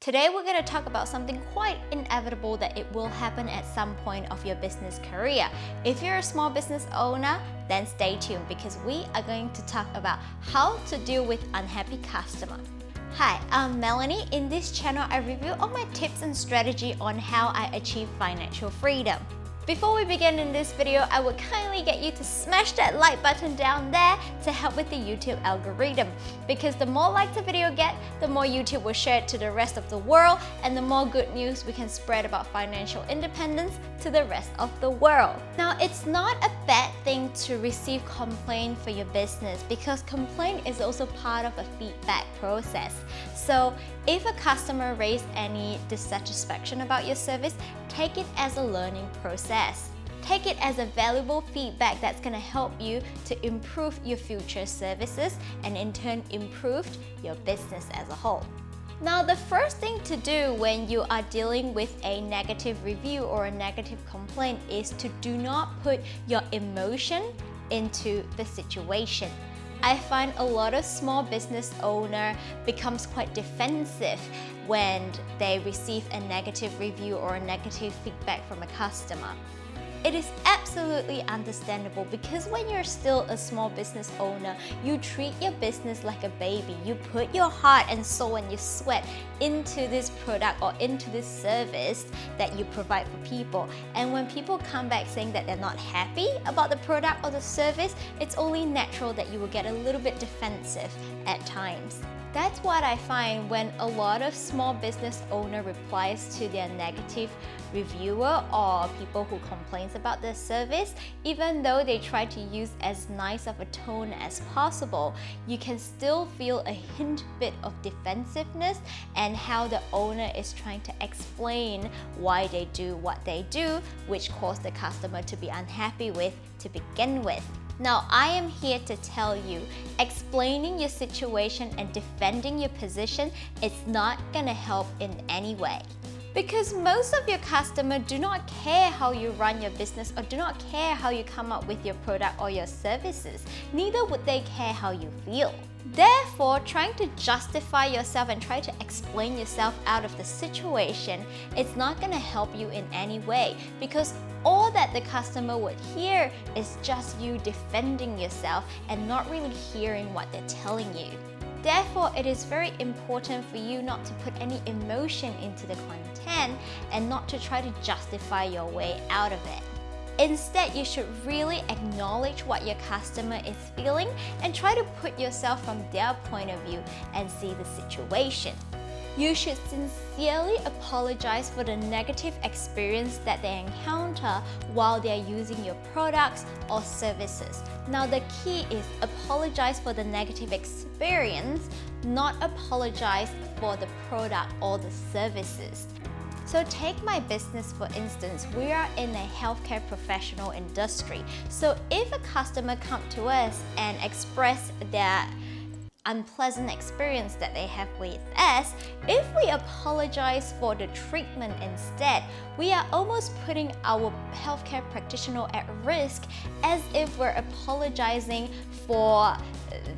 Today we're going to talk about something quite inevitable that it will happen at some point of your business career. If you're a small business owner, then stay tuned because we are going to talk about how to deal with unhappy customers. Hi, I'm Melanie. In this channel, I review all my tips and strategy on how I achieve financial freedom. Before we begin in this video, I would kindly get you to smash that like button down there to help with the YouTube algorithm. Because the more likes the video get, the more YouTube will share it to the rest of the world, and the more good news we can spread about financial independence to the rest of the world. Now, it's not a bad thing to receive complaint for your business because complaint is also part of a feedback process. So if a customer raises any dissatisfaction about your service, take it as a learning process. Take it as a valuable feedback that's going to help you to improve your future services and in turn improve your business as a whole. Now, the first thing to do when you are dealing with a negative review or a negative complaint is to do not put your emotion into the situation. I find a lot of small business owner becomes quite defensive when they receive a negative review or a negative feedback from a customer. It is absolutely understandable because when you're still a small business owner, you treat your business like a baby. You put your heart and soul and your sweat into this product or into this service that you provide for people. And when people come back saying that they're not happy about the product or the service, it's only natural that you will get a little bit defensive at times. That's what I find when a lot of small business owner replies to their negative reviewer or people who complains about their service. Even though they try to use as nice of a tone as possible, you can still feel a hint bit of defensiveness and how the owner is trying to explain why they do what they do, which caused the customer to be unhappy with to begin with. Now, I am here to tell you, explaining your situation and defending your position is not gonna help in any way. Because most of your customers do not care how you run your business or do not care how you come up with your product or your services. Neither would they care how you feel. Therefore, trying to justify yourself and try to explain yourself out of the situation, it's not going to help you in any way because all that the customer would hear is just you defending yourself and not really hearing what they're telling you. Therefore, it is very important for you not to put any emotion into the content and not to try to justify your way out of it. Instead, you should really acknowledge what your customer is feeling and try to put yourself from their point of view and see the situation. You should sincerely apologize for the negative experience that they encounter while they're using your products or services. Now, the key is apologize for the negative experience, not apologize for the product or the services. So take my business for instance, we are in a healthcare professional industry. So if a customer comes to us and express their unpleasant experience that they have with us, if we apologize for the treatment instead, we are almost putting our healthcare practitioner at risk as if we're apologizing for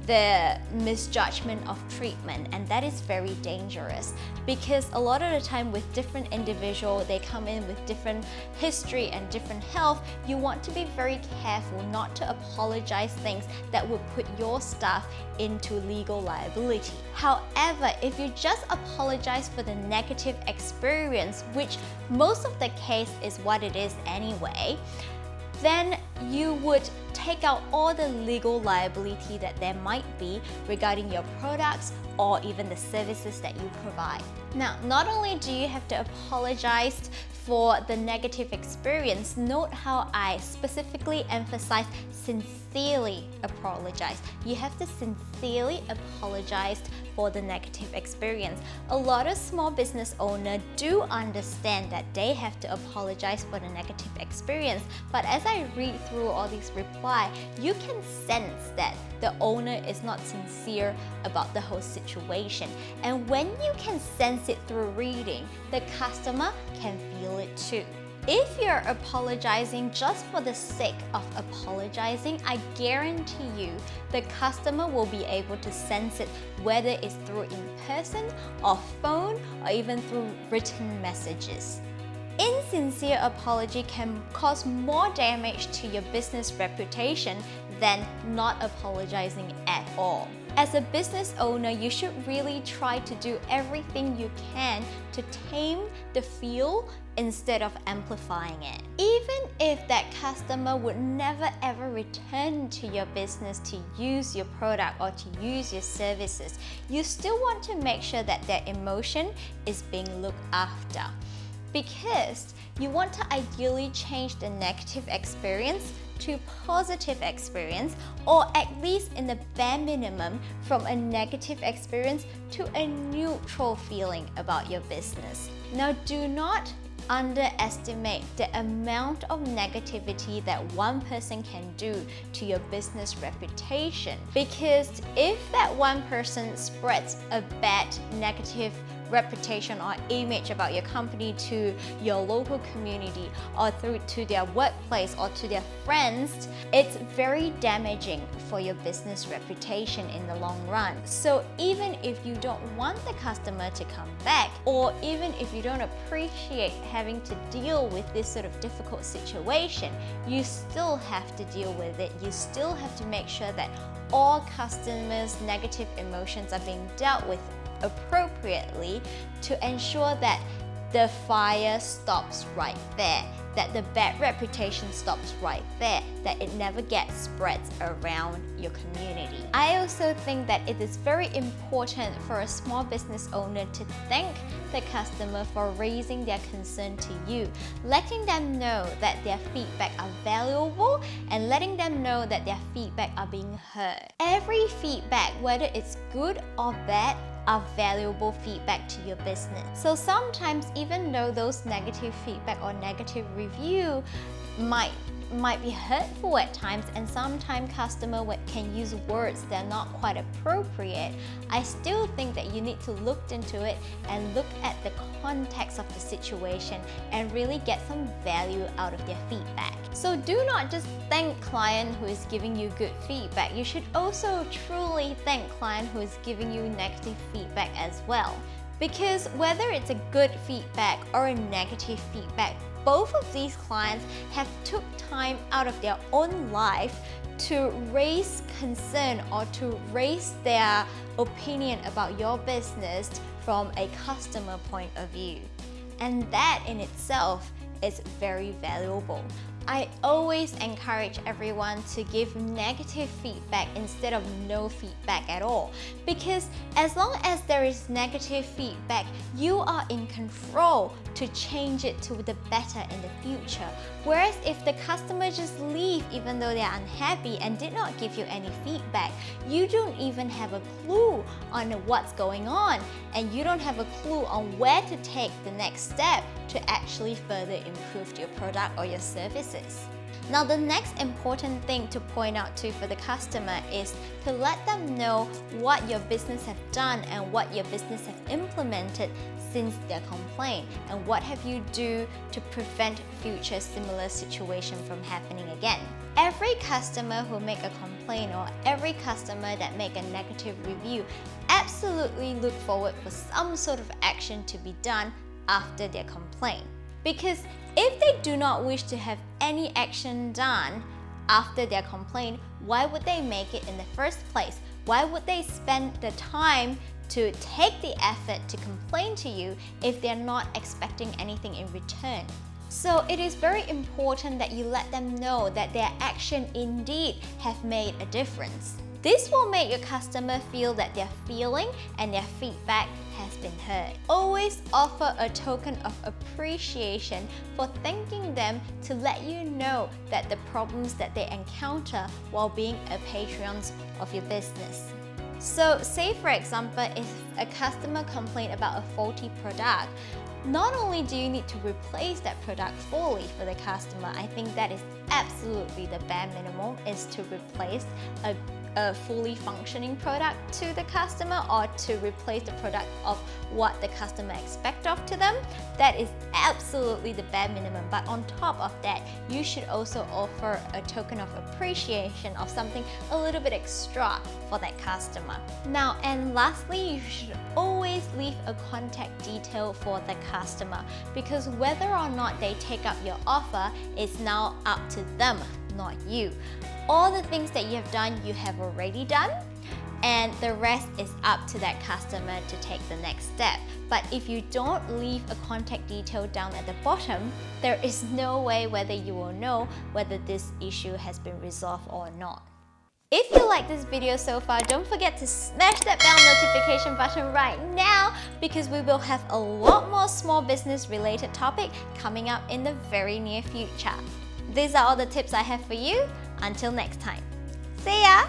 the misjudgment of treatment, and that is very dangerous because a lot of the time with different individuals, they come in with different history and different health. You want to be very careful not to apologize things that would put your staff into legal liability. However, if you just apologize for the negative experience, which most of the case is what it is anyway, then you would take out all the legal liability that there might be regarding your products or even the services that you provide. Now, not only do you have to apologize for the negative experience, note how I specifically emphasize sincerely apologize. You have to sincerely apologize for the negative experience. A lot of small business owners do understand that they have to apologize for the negative experience, but as I read through all these replies, you can sense that the owner is not sincere about the whole situation. And when you can sense it through reading, the customer can feel it too. If you're apologizing just for the sake of apologizing, I guarantee you the customer will be able to sense it, whether it's through in person or phone or even through written messages. Insincere apology can cause more damage to your business reputation than not apologizing at all. As a business owner, you should really try to do everything you can to tame the feel instead of amplifying it. Even if that customer would never ever return to your business to use your product or to use your services, you still want to make sure that their emotion is being looked after, because you want to ideally change the negative experience to positive experience, or at least in the bare minimum from a negative experience to a neutral feeling about your business. Now, do not underestimate the amount of negativity that one person can do to your business reputation, because if that one person spreads a bad negative reputation or image about your company to your local community or through to their workplace or to their friends, it's very damaging for your business reputation in the long run. So even if you don't want the customer to come back, or even if you don't appreciate having to deal with this sort of difficult situation, you still have to deal with it. You still have to make sure that all customers' negative emotions are being dealt with appropriately to ensure that the fire stops right there, that the bad reputation stops right there, that it never gets spread around your community. I also think that it is very important for a small business owner to thank the customer for raising their concern to you, letting them know that their feedback are valuable and letting them know that their feedback are being heard. Every feedback, whether it's good or bad, are valuable feedback to your business. So sometimes, even though those negative feedback or negative review might be hurtful at times, and sometimes customer can use words that are not quite appropriate, I still think that you need to look into it and look at the context of the situation and really get some value out of their feedback. So do not just thank client who is giving you good feedback. You should also truly thank client who is giving you negative feedback as well. Because whether it's a good feedback or a negative feedback, both of these clients have took time out of their own life to raise concern or to raise their opinion about your business from a customer point of view. And that in itself is very valuable. I always encourage everyone to give negative feedback instead of no feedback at all, because as long as there is negative feedback, you are in control to change it to the better in the future. Whereas if the customer just leave even though they're unhappy and did not give you any feedback, you don't even have a clue on what's going on, and you don't have a clue on where to take the next step to actually further improve your product or your services. Now, the next important thing to point out to for the customer is to let them know what your business have done and what your business have implemented since their complaint, and what have you do to prevent future similar situation from happening again. Every customer who make a complaint or every customer that make a negative review absolutely look forward for some sort of action to be done after their complaint. Because if they do not wish to have any action done after their complaint, why would they make it in the first place? Why would they spend the time to take the effort to complain to you if they're not expecting anything in return? So it is very important that you let them know that their action indeed have made a difference. This will make your customer feel that their feeling and their feedback has been heard. Always offer a token of appreciation for thanking them to let you know that the problems that they encounter while being a patron of your business. So say for example, if a customer complains about a faulty product, not only do you need to replace that product fully for the customer, I think that is absolutely the bare minimum, is to replace a fully functioning product to the customer, or to replace the product of what the customer expects of to them, that is absolutely the bare minimum. But on top of that, you should also offer a token of appreciation of something a little bit extra for that customer. Now, and lastly, you should always leave a contact detail for the customer, because whether or not they take up your offer is now up to them, not you. All the things that you have done, you have already done, and the rest is up to that customer to take the next step. But if you don't leave a contact detail down at the bottom, there is no way whether you will know whether this issue has been resolved or not. If you like this video so far, don't forget to smash that bell notification button right now, because we will have a lot more small business related topic coming up in the very near future. These are all the tips I have for you. Until next time. See ya!